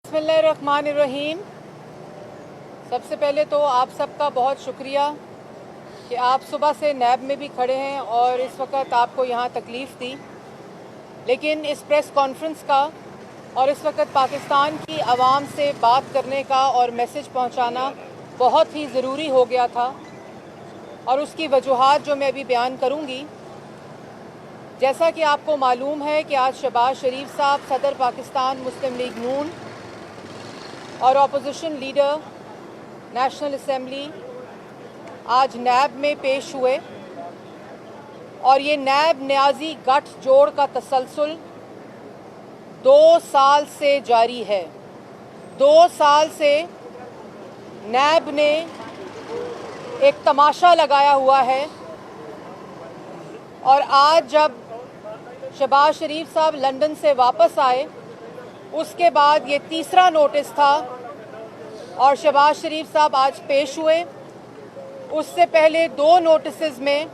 बिस्मिल्लाहिर्रहमानिर्रहीम। सबसे पहले तो आप सबका बहुत शुक्रिया कि आप सुबह से नैब में भी खड़े हैं और इस वक्त आपको यहाँ तकलीफ़ दी, लेकिन इस प्रेस कॉन्फ्रेंस का और इस वक्त पाकिस्तान की आवाम से बात करने का और मैसेज पहुँचाना बहुत ही ज़रूरी हो गया था और उसकी वजूहात जो मैं अभी बयान करूँगी। जैसा कि आपको मालूम है कि आज शहबाज शरीफ साहब सदर पाकिस्तान मुस्लिम लीग नून और अपोजिशन लीडर नेशनल असेंबली आज नैब में पेश हुए और ये नैब न्याजी गठ जोड़ का तसलसल 2 साल से जारी है। 2 साल से नैब ने एक तमाशा लगाया हुआ है और आज जब शहबाज शरीफ साहब लंदन से वापस आए उसके बाद ये तीसरा नोटिस था और शहबाज शरीफ साहब आज पेश हुए। उससे पहले 2 नोटिस में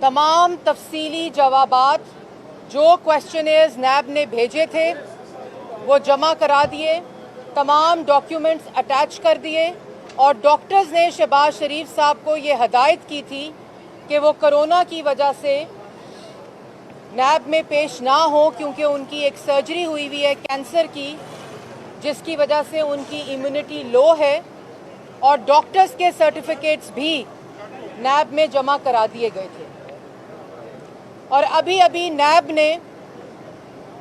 तमाम तफसीली जवाबात जो क्वेश्चनेयर्स नैब ने भेजे थे वो जमा करा दिए, तमाम डॉक्यूमेंट्स अटैच कर दिए और डॉक्टर्स ने शहबाज शरीफ साहब को ये हदायत की थी कि वो कोरोना की वजह से नैब में पेश ना हो, क्योंकि उनकी एक सर्जरी हुई है कैंसर की, जिसकी वजह से उनकी इम्यूनिटी लो है और डॉक्टर्स के सर्टिफिकेट्स भी नैब में जमा करा दिए गए थे। और अभी अभी नैब ने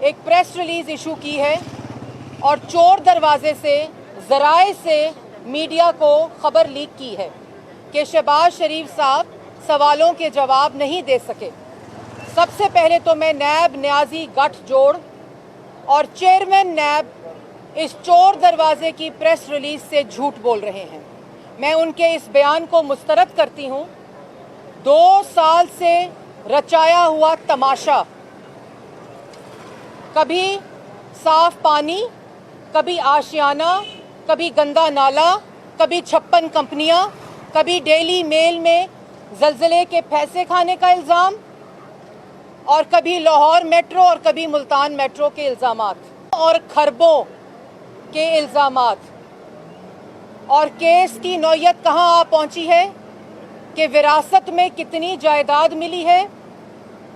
एक प्रेस रिलीज़ इशू की है और चोर दरवाजे से ज़राए से मीडिया को खबर लीक की है कि शहबाज शरीफ साहब सवालों के जवाब नहीं दे सके। सबसे पहले तो मैं नैब न्याजी गठ जोड़ और चेयरमैन नैब इस चोर दरवाजे की प्रेस रिलीज से झूठ बोल रहे हैं। मैं उनके इस बयान को मुस्तरद करती हूं। 2 साल से रचाया हुआ तमाशा, कभी साफ पानी, कभी आशियाना, कभी गंदा नाला, कभी 56 कंपनियां, कभी डेली मेल में जलजले के पैसे खाने का इल्ज़ाम और कभी लाहौर मेट्रो और कभी मुल्तान मेट्रो के इल्ज़ामात और खरबों के इल्ज़ामात। और केस की नौयत कहाँ आ पहुँची है कि विरासत में कितनी जायदाद मिली है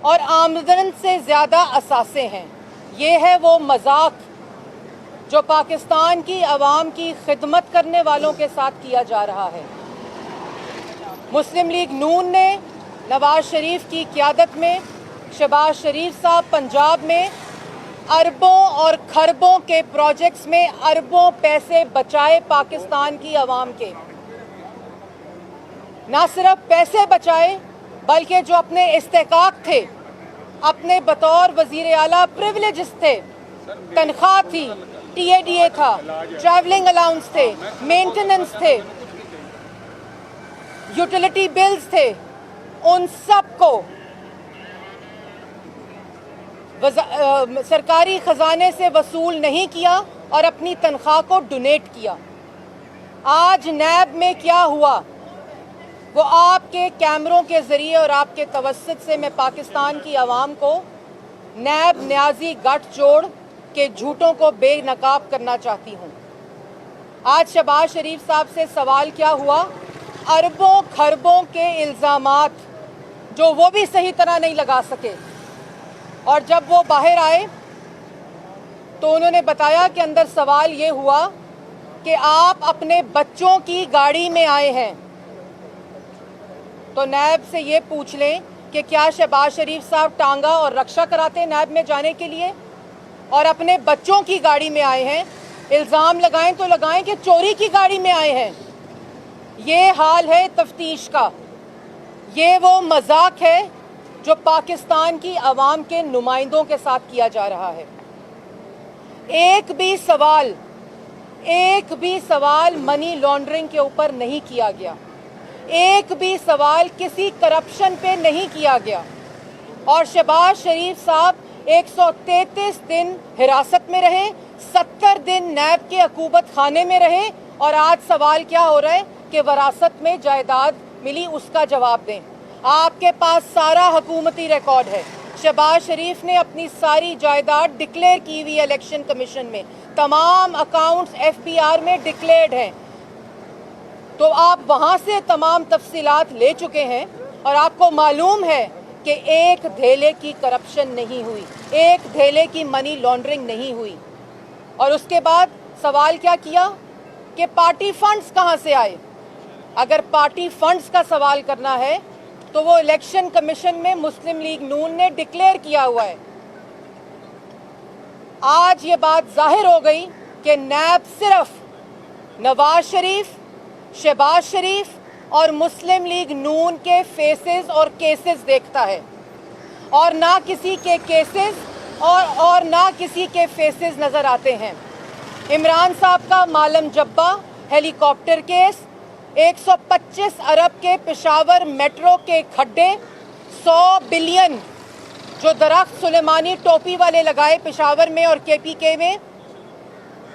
और आमदन से ज़्यादा असासे हैं। ये है वो मजाक जो पाकिस्तान की आवाम की खिदमत करने वालों के साथ किया जा रहा है। मुस्लिम लीग नून ने नवाज शरीफ की क़यादत में शहबाज शरीफ साहब पंजाब में अरबों और खरबों के प्रोजेक्ट्स में अरबों पैसे बचाए पाकिस्तान की आवाम के। ना सिर्फ पैसे बचाए बल्कि जो अपने इस्तेकाक थे, अपने बतौर वजीर आला प्रिविलेजेस थे, तनख्वाह थी, TADA था, ट्रैवलिंग अलाउंस थे, मेंटेनेंस थे, यूटिलिटी बिल्स थे, उन सब को सरकारी खजाने से वसूल नहीं किया और अपनी तनख्वाह को डोनेट किया। आज नैब में क्या हुआ वो आपके कैमरों के ज़रिए और आपके तवस्सुत से मैं पाकिस्तान की आवाम को नैब न्याजी गठ जोड़ के झूठों को बेनकाब करना चाहती हूँ। आज शहबाज शरीफ साहब से सवाल क्या हुआ? अरबों खरबों के इल्ज़ामात जो वो भी सही तरह नहीं लगा सके। और जब वो बाहर आए तो उन्होंने बताया कि अंदर सवाल ये हुआ कि आप अपने बच्चों की गाड़ी में आए हैं। तो नैब से ये पूछ लें कि क्या शहबाज शरीफ साहब टांगा और रक्षा कराते नैब में जाने के लिए और अपने बच्चों की गाड़ी में आए हैं? इल्ज़ाम लगाएं तो लगाएं कि चोरी की गाड़ी में आए हैं। ये हाल है तफ्तीश का। ये वो मजाक है जो पाकिस्तान की आवाम के नुमाइंदों के साथ किया जा रहा है। एक भी सवाल मनी लॉन्ड्रिंग के ऊपर नहीं किया गया। एक भी सवाल किसी करप्शन पे नहीं किया गया। और शहबाज शरीफ साहब 133 दिन हिरासत में रहे, 70 दिन नैब के अकूबत खाने में रहे और आज सवाल क्या हो रहा है कि वरासत में जायदाद मिली, उसका जवाब दें। आपके पास सारा हुकूमती रिकॉर्ड है। शहबाज शरीफ ने अपनी सारी जायदाद डिक्लेयर की हुई इलेक्शन कमीशन में, तमाम अकाउंट्स एफबीआर में डिक्लेयर्ड हैं। तो आप वहाँ से तमाम तफसीलात ले चुके हैं और आपको मालूम है कि एक धेले की करप्शन नहीं हुई, एक धेले की मनी लॉन्ड्रिंग नहीं हुई। और उसके बाद सवाल क्या किया कि पार्टी फंड्स कहाँ से आए। अगर पार्टी फंड्स का सवाल करना है तो वो इलेक्शन कमीशन में मुस्लिम लीग नून ने डिक्लेयर किया हुआ है। आज ये बात जाहिर हो गई कि नैब सिर्फ नवाज शरीफ, शहबाज शरीफ और मुस्लिम लीग नून के फेसेस और केसेस देखता है, और ना किसी के केसेस और ना किसी के फेसेस नजर आते हैं। इमरान साहब का मालम जब्बा हेलीकॉप्टर केस, 125 अरब के पेशावर मेट्रो के खड्डे, 100 बिलियन जो दरख्त सुलेमानी टोपी वाले लगाए पेशावर में और केपीके में,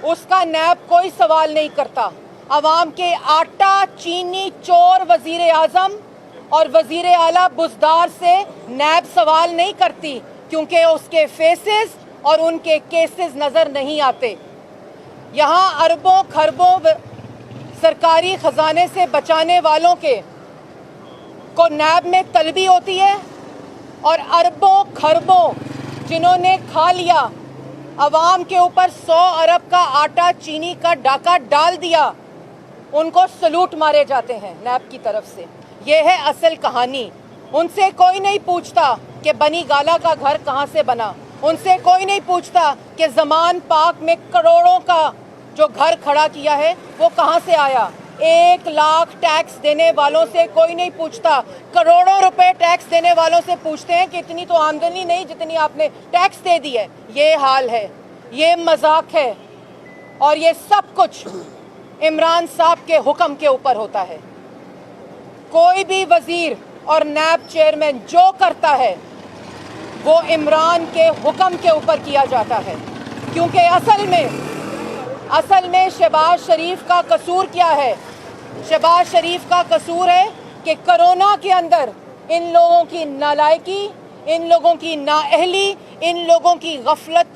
उसका नैब कोई सवाल नहीं करता। अवाम के आटा चीनी चोर वजीर आजम और वजीर आला बुजदार से नैब सवाल नहीं करती, क्योंकि उसके फेसेस और उनके केसेस नजर नहीं आते। यहाँ अरबों खरबों सरकारी खजाने से बचाने वालों के को नैब में तलबी होती है, और अरबों खरबों जिन्होंने खा लिया, अवाम के ऊपर 100 अरब का आटा चीनी का डाका डाल दिया, उनको सलूट मारे जाते हैं नैब की तरफ से। ये है असल कहानी। उनसे कोई नहीं पूछता कि बनी गाला का घर कहाँ से बना, उनसे कोई नहीं पूछता कि ज़मान पाक में करोड़ों का जो घर खड़ा किया है वो कहाँ से आया। 1 लाख टैक्स देने वालों से कोई नहीं पूछता, करोड़ों रुपए टैक्स देने वालों से पूछते हैं कि इतनी तो आमदनी नहीं जितनी आपने टैक्स दे दी है। ये हाल है, ये मजाक है, और ये सब कुछ इमरान साहब के हुक्म के ऊपर होता है। कोई भी वजीर और नैब चेयरमैन जो करता है वो इमरान के हुक्म के ऊपर किया जाता है, क्योंकि असल में शहबाज शरीफ का कसूर क्या है। शहबाज शरीफ का कसूर है कि कोरोना के अंदर इन लोगों की नालायकी, इन लोगों की नाअहली, इन लोगों की गफलत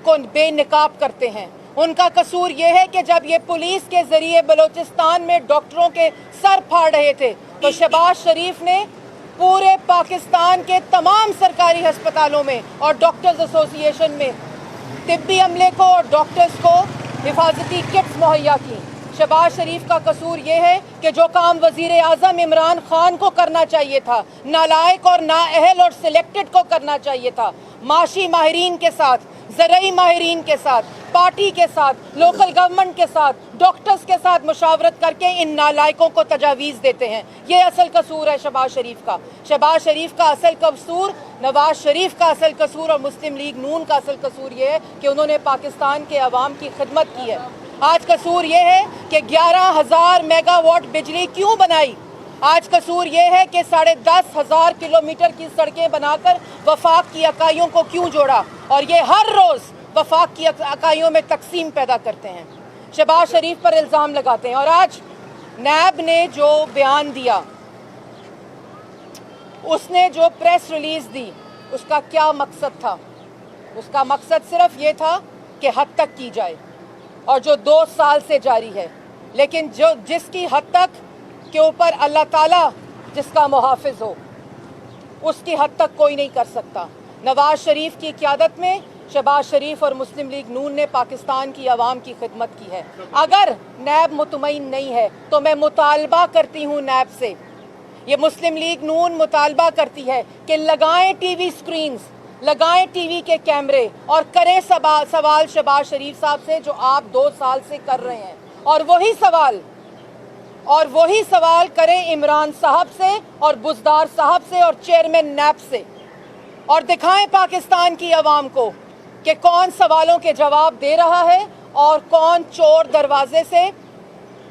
को बेनकाब करते हैं। उनका कसूर ये है कि जब ये पुलिस के जरिए बलूचिस्तान में डॉक्टरों के सर फाड़ रहे थे, तो शहबाज शरीफ ने पूरे पाकिस्तान के तमाम सरकारी अस्पतालों में और डॉक्टर्स एसोसिएशन में तिब्बी अमले को और डॉक्टर्स को हिफाजती किट्स मुहैया की। शहबाज शरीफ का कसूर ये है कि जो काम वजीर आजम इमरान खान को करना चाहिए था, नालायक और नाअहल और सिलेक्टेड को करना चाहिए था, माशी माहिरीन के साथ, ज़रई माहिरीन के साथ, पार्टी के साथ, लोकल गवर्नमेंट के साथ, डॉक्टर्स के साथ मुशावरत करके इन नालायकों को तजावीज़ देते हैं। ये असल कसूर है शहबाज शरीफ का। शहबाज शरीफ का असल कसूर, नवाज शरीफ का असल कसूर और मुस्लिम लीग नून का असल कसूर ये है कि उन्होंने पाकिस्तान के अवाम की खिदमत की है। आज कसूर ये है कि 11,000 मेगावाट बिजली क्यों बनाई। आज कसूर ये है कि 10,500 किलोमीटर की सड़कें बनाकर वफाक की इकाइयों को क्यों जोड़ा, और ये हर रोज़ वफाक की इकाइयों में तकसीम पैदा करते हैं, शहबाज शरीफ पर इल्ज़ाम लगाते हैं। और आज नैब ने जो बयान दिया, उसने जो प्रेस रिलीज़ दी, उसका क्या मकसद था? उसका मकसद सिर्फ ये था कि हद तक की जाए, और जो 2 साल से जारी है, लेकिन जो जिसकी हद तक के ऊपर अल्लाह ताला जिसका मुहाफिज हो, उसकी हद तक कोई नहीं कर सकता। नवाज शरीफ की क़यादत में शहबाज शरीफ और मुस्लिम लीग नून ने पाकिस्तान की आवाम की खिदमत की है। अगर नैब मुतमईन नहीं है तो मैं मुतालबा करती हूँ नैब से, ये मुस्लिम लीग नून मुतालबा करती है कि लगाएं टीवी स्क्रीन्स, लगाएं टीवी के कैमरे और करें सवाल शहबाज शरीफ साहब से जो आप 2 साल से कर रहे हैं, और वही सवाल करें इमरान साहब से और बुजदार साहब से और चेयरमैन नैब से, और दिखाएं पाकिस्तान की आवाम को कि कौन सवालों के जवाब दे रहा है और कौन चोर दरवाजे से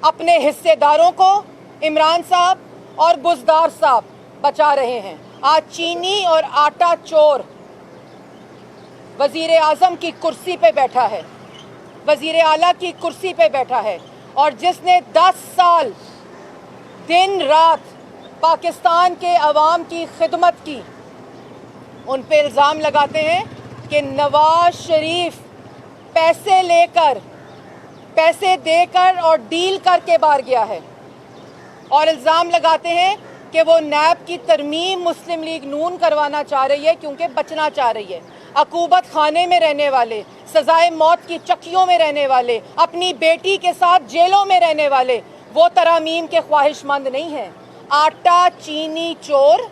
अपने हिस्सेदारों को इमरान साहब और बुजदार साहब बचा रहे हैं। आज चीनी और आटा चोर वजीर आजम की कुर्सी पे बैठा है, वजीर आला की कुर्सी पे बैठा है, और जिसने 10 साल दिन रात पाकिस्तान के अवाम की खिदमत की, उन पे इल्ज़ाम लगाते हैं कि नवाज शरीफ पैसे लेकर, पैसे देकर और डील करके बाहर गया है, और इल्ज़ाम लगाते हैं कि वो नैब की तरमीम मुस्लिम लीग नून करवाना चाह रही है क्योंकि बचना चाह रही है। अकूबत खाने में रहने वाले, सजाए मौत की चक्कियों में रहने वाले, अपनी बेटी के साथ जेलों में रहने वाले, वो तरामीम के ख्वाहिशमंद नहीं हैं। आटा चीनी चोर,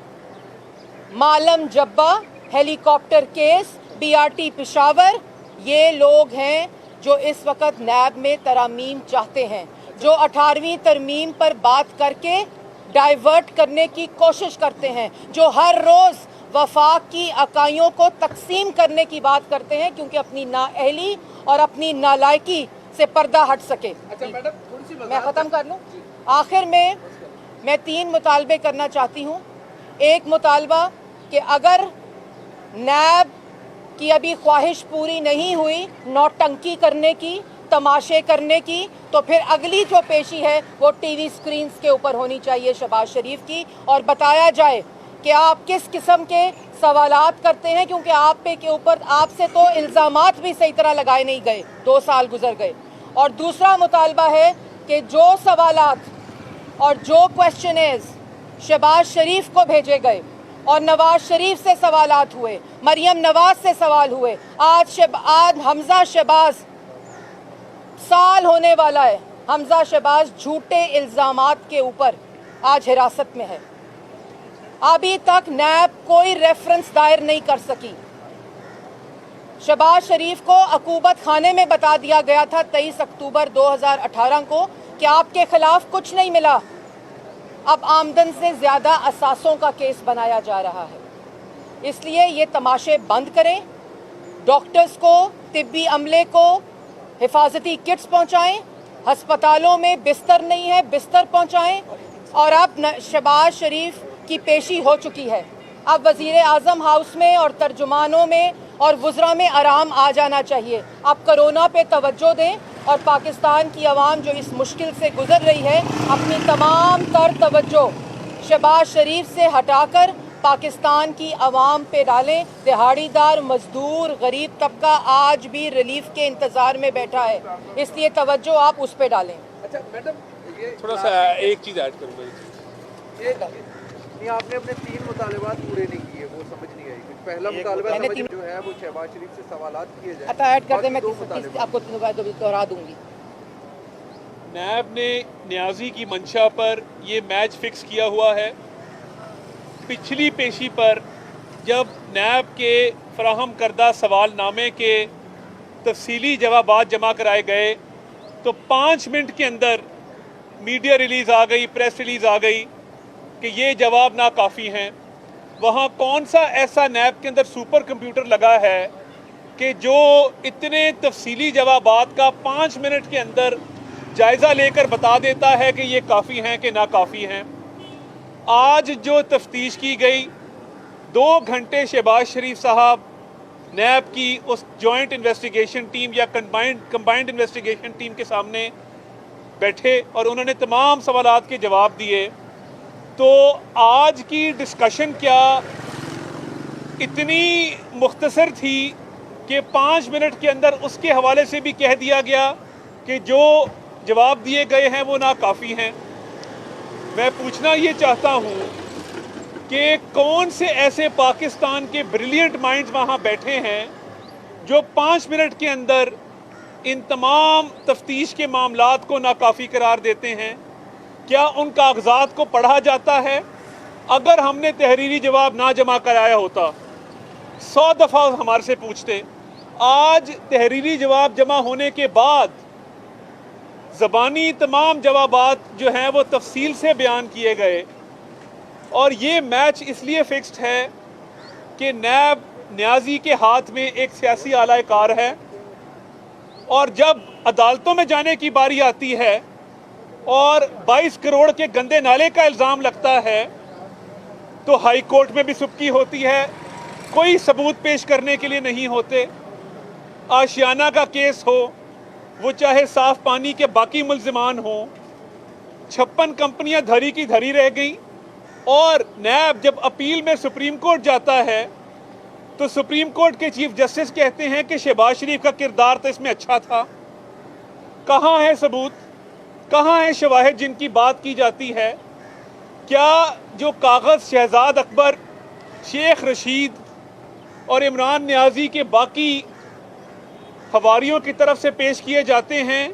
मालम जब्बा, हेलीकॉप्टर केस, बीआरटी पेशावर, ये लोग हैं जो इस वक्त नैब में तरामीम चाहते हैं, जो 18वीं तरमीम पर बात करके डाइवर्ट करने की कोशिश करते हैं, जो हर रोज़ वफाक की अकाइयों को तकसीम करने की बात करते हैं क्योंकि अपनी नाअहली और अपनी नालायकी से पर्दा हट सके। अच्छा मैडम, थोड़ी सी मैं ख़त्म कर लूँ। आखिर में मैं 3 मुतालबे करना चाहती हूँ। एक मुतालबा कि अगर नैब की अभी ख्वाहिश पूरी नहीं हुई नौटंकी करने की, तमाशे करने की, तो फिर अगली जो पेशी है वो टीवी स्क्रीन्स के ऊपर होनी चाहिए शहबाज शरीफ की, और बताया जाए कि आप किस किस्म के सवालात करते हैं, क्योंकि आप पे के ऊपर आपसे तो इल्ज़ामात भी सही तरह लगाए नहीं गए, 2 साल गुजर गए। और दूसरा मुतालबा है कि जो सवालात और जो क्वेश्चनेस शहबाज शरीफ को भेजे गए और नवाज शरीफ से सवालात हुए, मरियम नवाज से सवाल हुए, आज हमजा शहबाज, साल होने वाला है हमजा शहबाज झूठे इल्ज़ामात के ऊपर आज हिरासत में है। अभी तक नैब कोई रेफरेंस दायर नहीं कर सकी। शहबाज शरीफ को अकूबत खाने में बता दिया गया था 23 अक्टूबर 2018 को कि आपके खिलाफ कुछ नहीं मिला। अब आमदन से ज़्यादा असासों का केस बनाया जा रहा है। इसलिए ये तमाशे बंद करें, डॉक्टर्स को, तिब्बी अमले को हिफाजती किट्स पहुँचाएँ, हस्पतालों में बिस्तर नहीं है बिस्तर पहुँचाएँ, और अब शहबाज शरीफ की पेशी हो चुकी है। अब वज़ीर आज़म हाउस में और तर्जुमानों में और वुज़रा में आराम आ जाना चाहिए। अब कोरोना पे तवज्जो दें और पाकिस्तान की आवाम जो इस मुश्किल से गुज़र रही है, अपनी तमाम तर तवज्जो शहबाज शरीफ से हटाकर पाकिस्तान की आवाम पे डालें। दिहाड़ीदार, मजदूर, गरीब तबका आज भी रिलीफ के इंतज़ार में बैठा है, इसलिए तवज्जो आप उस पे डालें। अच्छा मैडम, ये थोड़ा सा एक चीज़ ऐड करूँगा। ये आपने अपने 3 मुतालबात पूरे नहीं किए, वो समझ नहीं आई। पहला मुतालबा जो है वो शहबाज शरीफ से सवालात किए जाए। अच्छा ऐड कर दे, मैं आपको दोहरा दूंगी। नैब ने न्याजी की मंशा पर ये मैच फिक्स किया हुआ है। पिछली पेशी पर जब नैब के फराहम करदा सवालनामे के तफसीली जवाबात जमा कराए गए तो 5 मिनट के अंदर मीडिया रिलीज़ आ गई, प्रेस रिलीज़ आ गई कि ये जवाब नाकाफ़ी हैं। वहाँ कौन सा ऐसा नैब के अंदर सुपर कंप्यूटर लगा है कि जो इतने तफसीली जवाबात का 5 मिनट के अंदर जायज़ा लेकर बता देता है कि ये काफ़ी हैं कि नाकाफ़ी हैं। आज जो तफ्तीश की गई, 2 घंटे शहबाज शरीफ साहब नैब की उस जॉइंट इन्वेस्टिगेशन टीम या कंबाइंड इन्वेस्टिगेशन टीम के सामने बैठे और उन्होंने तमाम सवालात के जवाब दिए। तो आज की डिस्कशन क्या इतनी मुख्तसर थी कि 5 मिनट के अंदर उसके हवाले से भी कह दिया गया कि जो जवाब दिए गए हैं वो नाकाफ़ी हैं। मैं पूछना ये चाहता हूँ कि कौन से ऐसे पाकिस्तान के ब्रिलियंट माइंड्स वहाँ बैठे हैं जो 5 मिनट के अंदर इन तमाम तफ्तीश के मामलात को नाकाफ़ी करार देते हैं। क्या उन कागजात को पढ़ा जाता है? अगर हमने तहरीरी जवाब ना जमा कराया होता, 100 दफ़ा हमारे से पूछते। आज तहरीरी जवाब जमा होने के बाद ज़बानी तमाम जवाबात जो हैं वो तफसील से बयान किए गए, और ये मैच इसलिए फिक्स्ड है कि नैब न्याजी के हाथ में एक सियासी आला कार है, और जब अदालतों में जाने की बारी आती है और 22 करोड़ के गंदे नाले का इल्ज़ाम लगता है तो हाई कोर्ट में भी सुबकी होती है, कोई सबूत पेश करने के लिए नहीं होते। आशियाना का केस हो, वो चाहे साफ पानी के बाकी मुल्ज़िमान हों, 56 कंपनियां धरी की धरी रह गई। और नैब जब अपील में सुप्रीम कोर्ट जाता है تو سپریم کورٹ کے چیف جسٹس کہتے ہیں کہ شہباز شریف کا کردار تو اس میں اچھا تھا. کہاں ہے ثبوت؟ کہاں ہے شواہد جن کی بات کی جاتی ہے؟ کیا جو کاغذ شہزاد اکبر، شیخ رشید اور عمران نیازی کے باقی حواریوں کی طرف سے پیش کیے جاتے ہیں،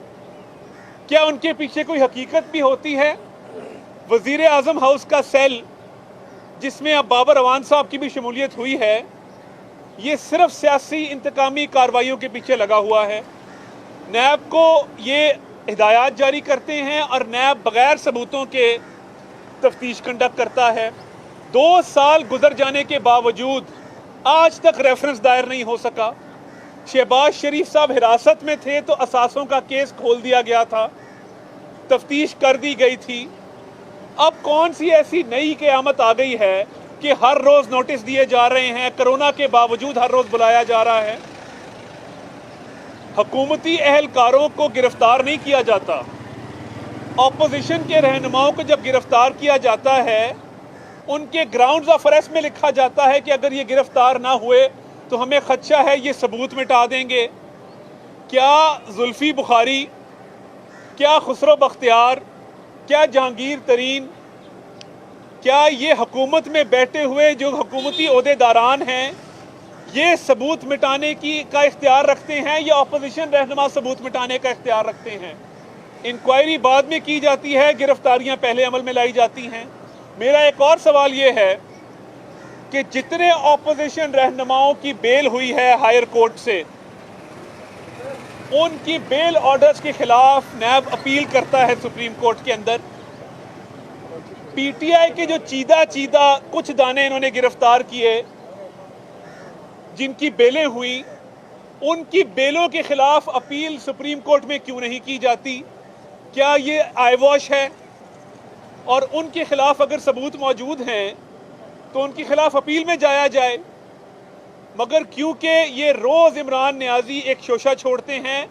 کیا ان کے پیچھے کوئی حقیقت بھی ہوتی ہے؟ وزیر اعظم ہاؤس کا سیل، جس میں اب بابر اعوان صاحب کی بھی شمولیت ہوئی ہے، یہ صرف سیاسی انتقامی کارروائیوں کے پیچھے لگا ہوا ہے. نیب کو یہ ہدایات جاری کرتے ہیں اور نیب بغیر ثبوتوں کے تفتیش کنڈکٹ کرتا ہے. 2 سال گزر جانے کے باوجود آج تک ریفرنس دائر نہیں ہو سکا. شہباز شریف صاحب حراست میں تھے تو اثاثوں کا کیس کھول دیا گیا تھا، تفتیش کر دی گئی تھی. اب کون سی ایسی نئی قیامت آ گئی ہے کہ ہر روز نوٹس دیے جا رہے ہیں، کرونا کے باوجود ہر روز بلایا جا رہا ہے. حکومتی اہلکاروں کو گرفتار نہیں کیا جاتا. اپوزیشن کے رہنماؤں کو جب گرفتار کیا جاتا ہے، ان کے گراؤنڈز آف اریسٹ میں لکھا جاتا ہے کہ اگر یہ گرفتار نہ ہوئے تو ہمیں خدشہ ہے یہ ثبوت مٹا دیں گے. کیا زلفی بخاری، کیا خسرو بختیار، کیا جہانگیر ترین، کیا یہ حکومت میں بیٹھے ہوئے جو حکومتی عہدیداران ہیں یہ ثبوت مٹانے کا اختیار رکھتے ہیں یا اپوزیشن رہنما ثبوت مٹانے کا اختیار رکھتے ہیں؟ انکوائری بعد میں کی جاتی ہے، گرفتاریاں پہلے عمل میں لائی جاتی ہیں. میرا ایک اور سوال یہ ہے کہ جتنے اپوزیشن رہنماؤں کی بیل ہوئی ہے ہائر کورٹ سے، ان کی بیل آرڈرز کے خلاف نیب اپیل کرتا ہے سپریم کورٹ کے اندر. پی ٹی آئی کے جو چیدہ کچھ دانے انہوں نے گرفتار کیے، جن کی بیلیں ہوئی، ان کی بیلوں کے خلاف اپیل سپریم کورٹ میں کیوں نہیں کی جاتی؟ کیا یہ آئی واش ہے؟ اور ان کے خلاف اگر ثبوت موجود ہیں تو ان کے خلاف اپیل میں جایا جائے. مگر کیونکہ یہ روز عمران نیازی ایک شوشہ چھوڑتے ہیں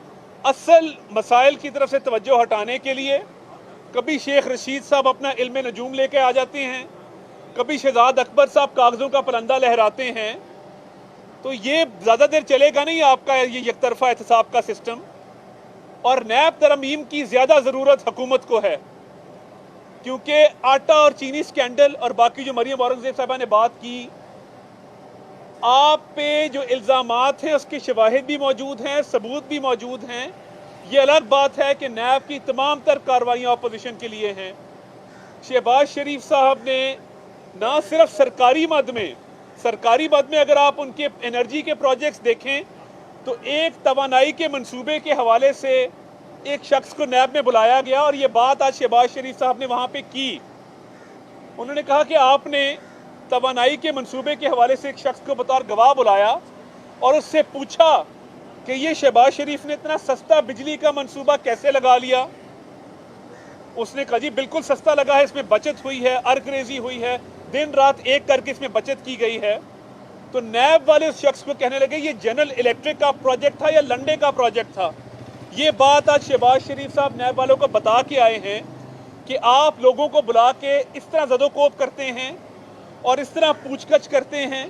اصل مسائل کی طرف سے توجہ ہٹانے کے لیے. کبھی شیخ رشید صاحب اپنا علم نجوم لے کے آ جاتے ہیں، کبھی شہزاد اکبر صاحب کاغذوں کا پرندہ لہراتے ہیں. تو یہ زیادہ دیر چلے گا نہیں آپ کا یہ یک طرفہ احتساب کا سسٹم. اور نیب ترمیم کی زیادہ ضرورت حکومت کو ہے، کیونکہ آٹا اور چینی سکینڈل اور باقی جو مریم اورنگزیب صاحبہ نے بات کی، آپ پہ جو الزامات ہیں اس کے شواہد بھی موجود ہیں، ثبوت بھی موجود ہیں. یہ الگ بات ہے کہ نیب کی تمام تر کارروائیاں اپوزیشن کے لیے ہیں. شہباز شریف صاحب نے نہ صرف سرکاری مد میں اگر آپ ان کے انرجی کے پروجیکٹس دیکھیں تو ایک توانائی کے منصوبے کے حوالے سے ایک شخص کو نیب میں بلایا گیا اور یہ بات آج شہباز شریف صاحب نے وہاں پہ کی. انہوں نے کہا کہ آپ نے توانائی کے منصوبے کے حوالے سے ایک شخص کو بطور گواہ بلایا اور اس سے پوچھا کہ یہ شہباز شریف نے اتنا سستا بجلی کا منصوبہ کیسے لگا لیا؟ اس نے کہا جی بالکل سستا لگا ہے، اس میں بچت ہوئی ہے، ارگ ریزی ہوئی ہے، دن رات ایک کر کے اس میں بچت کی گئی ہے. تو نیب والے اس شخص کو کہنے لگے یہ جنرل الیکٹرک کا پروجیکٹ تھا یا لنڈے کا پروجیکٹ تھا. یہ بات آج شہباز شریف صاحب نیب والوں کو بتا کے آئے ہیں کہ آپ لوگوں کو بلا کے اس طرح زد و کوب کرتے ہیں اور اس طرح پوچھ گچھ کرتے ہیں،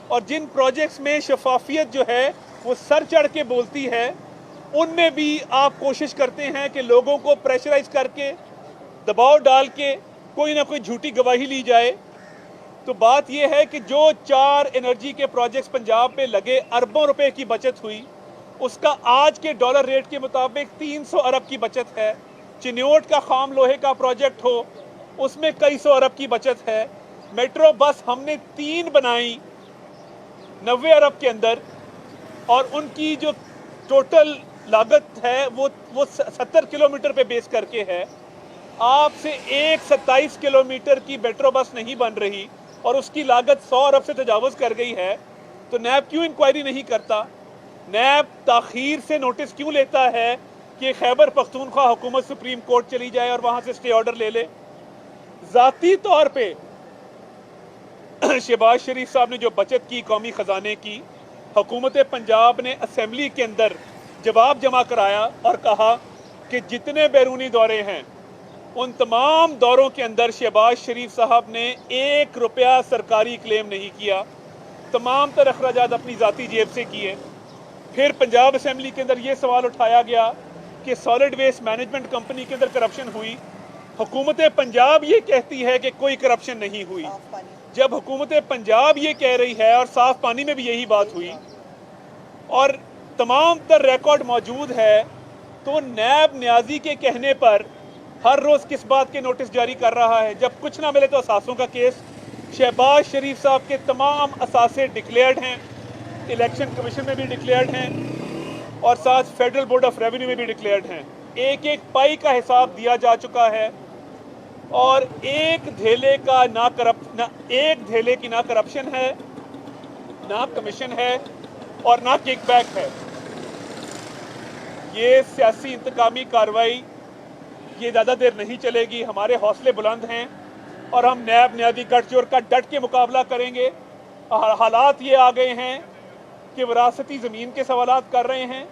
اور جن پروجیکٹس میں شفافیت جو ہے وہ سر چڑھ کے بولتی ہے، ان میں بھی آپ کوشش کرتے ہیں کہ لوگوں کو پریشرائز کر کے دباؤ ڈال کے کوئی نہ کوئی جھوٹی گواہی لی جائے. تو بات یہ ہے کہ جو 4 انرجی کے پروجیکٹس پنجاب میں لگے، اربوں روپے کی بچت ہوئی، اس کا آج کے ڈالر ریٹ کے مطابق 300 ارب کی بچت ہے. چنیوٹ کا خام لوہے کا پروجیکٹ ہو، اس میں کئی سو ارب کی بچت ہے. میٹرو بس ہم نے 3 بنائی 90 ارب کے اندر، اور ان کی جو ٹوٹل لاگت ہے وہ 70 کلومیٹر پہ بیس کر کے ہے. آپ سے 27 کلومیٹر کی میٹرو بس نہیں بن رہی اور اس کی لاگت 100 ارب سے تجاوز کر گئی ہے. تو نیب کیوں انکوائری نہیں کرتا؟ نیب تاخیر سے نوٹس کیوں لیتا ہے کہ خیبر پختونخوا حکومت سپریم کورٹ چلی جائے اور وہاں سے اسٹے آرڈر لے لے؟ ذاتی طور پہ شہباز شریف صاحب نے جو بچت کی قومی خزانے کی، حکومت پنجاب نے اسمبلی کے اندر جواب جمع کرایا اور کہا کہ جتنے بیرونی دورے ہیں ان تمام دوروں کے اندر شہباز شریف صاحب نے 1 روپیہ سرکاری کلیم نہیں کیا. तमाम तर अखराजात अपनी ज़ाती जेब से किए। फिर पंजाब असम्बली के अंदर ये सवाल उठाया गया कि सॉलिड वेस्ट मैनेजमेंट कंपनी के अंदर करप्शन हुई। हुकूमत पंजाब ये कहती है कि कोई करप्शन नहीं हुई। जब हुकूमत पंजाब ये कह रही है, और साफ पानी में भी यही बात हुई और तमाम तर रिकॉर्ड मौजूद है, तो नैब न्याजी के कहने पर हर रोज़ किस बात के नोटिस जारी कर रहा है? जब कुछ ना मिले तो असासों का केस। शहबाज शरीफ साहब के तमाम असासे डिक्लेयर्ड हैं, इलेक्शन कमीशन में भी डिक्लेयर्ड हैं और साथ फेडरल बोर्ड ऑफ रेवेन्यू में भी डिक्लेयर्ड हैं। एक एक पाई का हिसाब दिया जा चुका है और एक धेले की ना करप्शन है, ना कमीशन है और ना किकबैक है। ये सियासी इंतकामी कार्रवाई ये ज़्यादा देर नहीं चलेगी। हमारे हौसले बुलंद हैं और हम नैब न्याजी गठजोड़ का डट के मुकाबला करेंगे। हालात ये आ गए हैं कि विरासती ज़मीन के सवालात कर रहे हैं।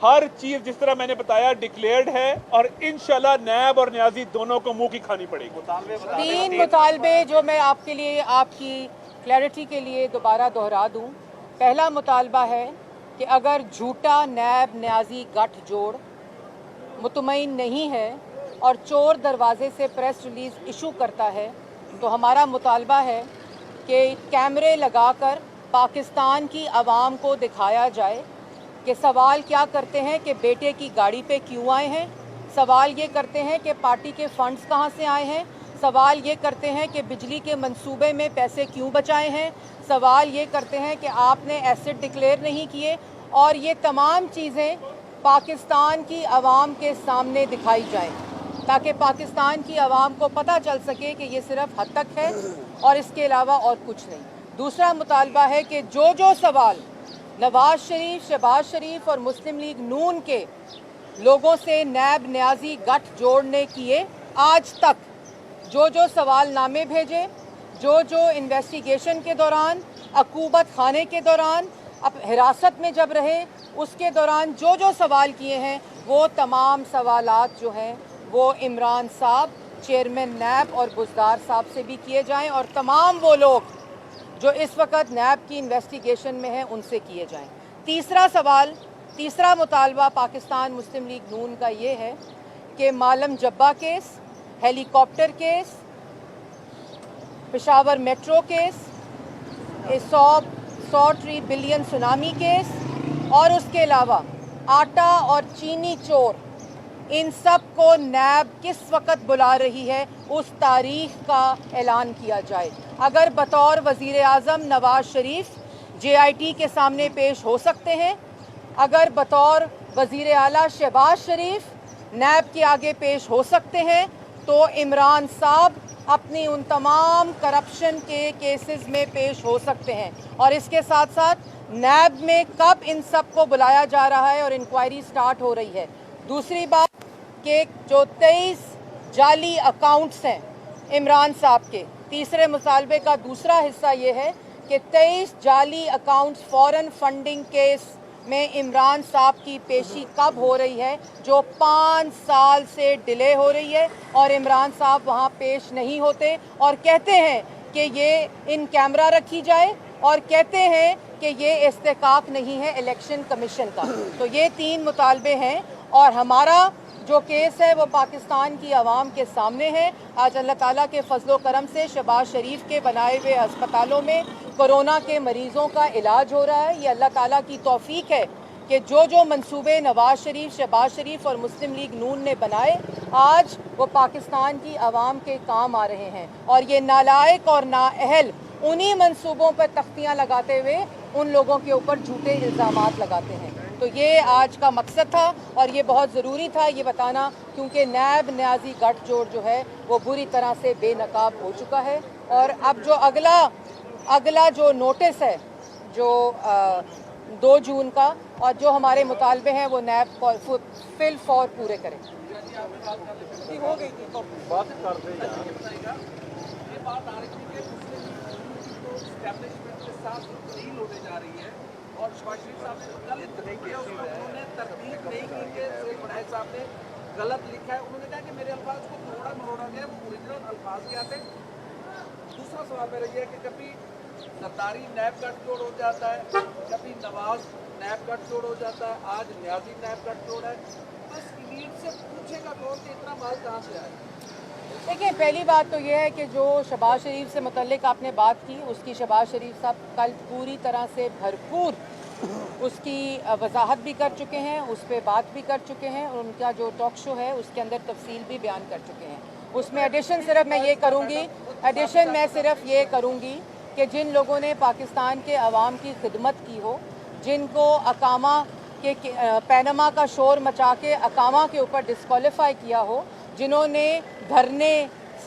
हर चीज़ जिस तरह मैंने बताया डिक्लेयर्ड है और इंशाल्लाह नैब और न्याजी दोनों को मुंह की खानी पड़ेगी। 3 मुतालबे जो मैं आपके लिए, आपकी क्लैरिटी के लिए दोबारा दोहरा दूं। पहला मुतालबा है कि अगर झूठा नैब न्याजी गठजोड़ मुतमईन नहीं है और चोर दरवाजे से प्रेस रिलीज़ इशू करता है, तो हमारा मुतालबा है कि कैमरे लगाकर पाकिस्तान की आवाम को दिखाया जाए कि सवाल क्या करते हैं कि बेटे की गाड़ी पे क्यों आए हैं, सवाल ये करते हैं कि पार्टी के फंड्स कहाँ से आए हैं, सवाल ये करते हैं कि बिजली के मंसूबे में पैसे क्यों बचाए हैं, सवाल ये करते हैं कि आपने एसेट डिक्लेयर नहीं किए। और ये तमाम चीज़ें पाकिस्तान की आवाम के सामने दिखाई जाएं ताकि पाकिस्तान की आवाम को पता चल सके कि ये सिर्फ हद तक है और इसके अलावा और कुछ नहीं। दूसरा मुतालबा है कि जो सवाल नवाज शरीफ, शहबाज शरीफ और मुस्लिम लीग नून के लोगों से नैब न्याजी गठजोड़ ने किए, आज तक जो सवाल नामे भेजे, जो इन्वेस्टिगेशन के दौरान, अकूबत खाने के दौरान, अब हिरासत में जब रहे उसके दौरान जो सवाल किए हैं, वो तमाम सवालात जो हैं वो इमरान साहब, चेयरमैन नैब और बुज़दार साहब से भी किए जाएं और तमाम वो लोग जो इस वक्त नैब की इन्वेस्टिगेशन में हैं उनसे किए जाएं। तीसरा मुतालबा पाकिस्तान मुस्लिम लीग नून का ये है कि Malam Jabba case, helicopter case, Peshawar metro case, 100 billion tsunami case और उसके अलावा आटा और चीनी चोर, इन सब को नैब किस वक्त बुला रही है उस तारीख का ऐलान किया जाए। अगर बतौर वज़ीर आज़म नवाज शरीफ JIT के सामने पेश हो सकते हैं, अगर बतौर वज़ीर आला शहबाज शरीफ नैब के आगे पेश हो सकते हैं, तो इमरान साहब अपनी उन तमाम करप्शन के केसेस में पेश हो सकते हैं। और इसके साथ साथ नैब में कब इन सब को बुलाया जा रहा है और इंक्वायरी स्टार्ट हो रही है। दूसरी बात कि जो 23 जाली अकाउंट्स हैं इमरान साहब के, तीसरे मुतालबे का दूसरा हिस्सा ये है कि 23 जाली अकाउंट्स फॉरेन फंडिंग केस में इमरान साहब की पेशी कब हो रही है, जो 5 साल से डिले हो रही है और इमरान साहब वहाँ पेश नहीं होते और कहते हैं कि ये इन कैमरा रखी जाए और कहते हैं कि ये इस्तेकाक नहीं है इलेक्शन कमीशन का। तो ये 3 मुतालबे हैं और हमारा जो केस है वो पाकिस्तान की आवाम के सामने है। आज अल्लाह ताला के फजलो करम से शहबाज शरीफ के बनाए हुए अस्पतालों में कोरोना के मरीज़ों का इलाज हो रहा है। ये अल्लाह ताला की तौफीक है कि जो मंसूबे नवाज शरीफ, शहबाज शरीफ और मुस्लिम लीग नून ने बनाए, आज वो पाकिस्तान की आवाम के काम आ रहे हैं। और ये नालायक और नाअहल उन्हीं मंसूबों पर तख्तियाँ लगाते हुए उन लोगों के ऊपर झूठे इल्ज़ामात लगाते हैं। तो ये आज का मकसद था और ये बहुत ज़रूरी था ये बताना, क्योंकि नैब न्याजी गठजोड़ जो है वो बुरी तरह से बेनकाब हो चुका है। और अब जो अगला जो नोटिस है जो 2 जून का, और जो हमारे मुतालबे हैं वो नैब फिल फॉर पूरे करें। हो गई थी बात कर दे ये बात आ रही थी कि एस्टैब्लिशमेंट के साथ डील होने जा रही है और शहबाज शरीफ साहब ने कल उन्होंने तरतीब नहीं की कि सैयद बड़ाई साहब ने गलत लिखा है। उन्होंने कहा कि मेरे अल्फाज को मरोड़ा गया, वो ओरिजिनल अल्फाज क्या थे। दूसरा सवाल मेरा ये है कि कभी सरदारी नैब गठजोड़ हो जाता है, कभी नवाज नैब गठजोड़ हो जाता है, आज न्याजी नैब गठजोड़ है। बस इलीट से पूछेगा कौन कि इतना माल कहाँ से आया। देखिए, पहली बात तो ये है कि जो शहबाज शरीफ से मुतल्लिक आपने बात की, उसकी शहबाज शरीफ साहब कल पूरी तरह से भरपूर उसकी वजाहत भी कर चुके हैं, उस पर बात भी कर चुके हैं, और उनका जो टॉक शो है उसके अंदर तफसील भी बयान कर चुके हैं। उसमें एडिशन सिर्फ मैं ये करूँगी कि जिन लोगों ने पाकिस्तान के अवाम की खिदमत की हो, जिनको अकामा के पैनमा का शोर मचा के अकामा के ऊपर डिस्क्वालीफाई किया हो, जिन्होंने धरने,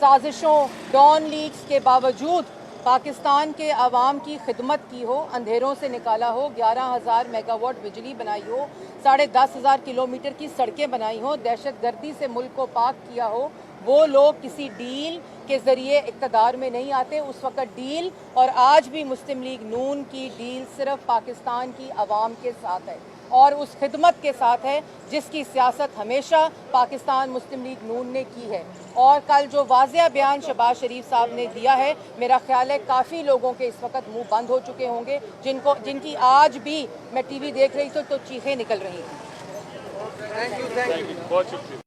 साजिशों, डॉन लीग्स के बावजूद पाकिस्तान के अवाम की खिदमत की हो, अंधेरों से निकाला हो, 11,000 मेगावाट बिजली बनाई हो, 10,500 किलोमीटर की सड़कें बनाई हो, दहशतगर्दी से मुल्क को पाक किया हो, वो लोग किसी डील के ज़रिए इक़्तिदार में नहीं आते। उस वक़्त डील और आज भी मुस्लिम लीग नून की डील सिर्फ पाकिस्तान की अवाम के साथ है और उस खिदमत के साथ है जिसकी सियासत हमेशा पाकिस्तान मुस्लिम लीग नून ने की है। और कल जो वाज़ेह बयान शहबाज शरीफ साहब ने दिया है, मेरा ख्याल है काफ़ी लोगों के इस वक्त मुंह बंद हो चुके होंगे, जिनकी आज भी मैं टीवी देख रही थी तो चीखें निकल रही थी। बहुत शुक्रिया।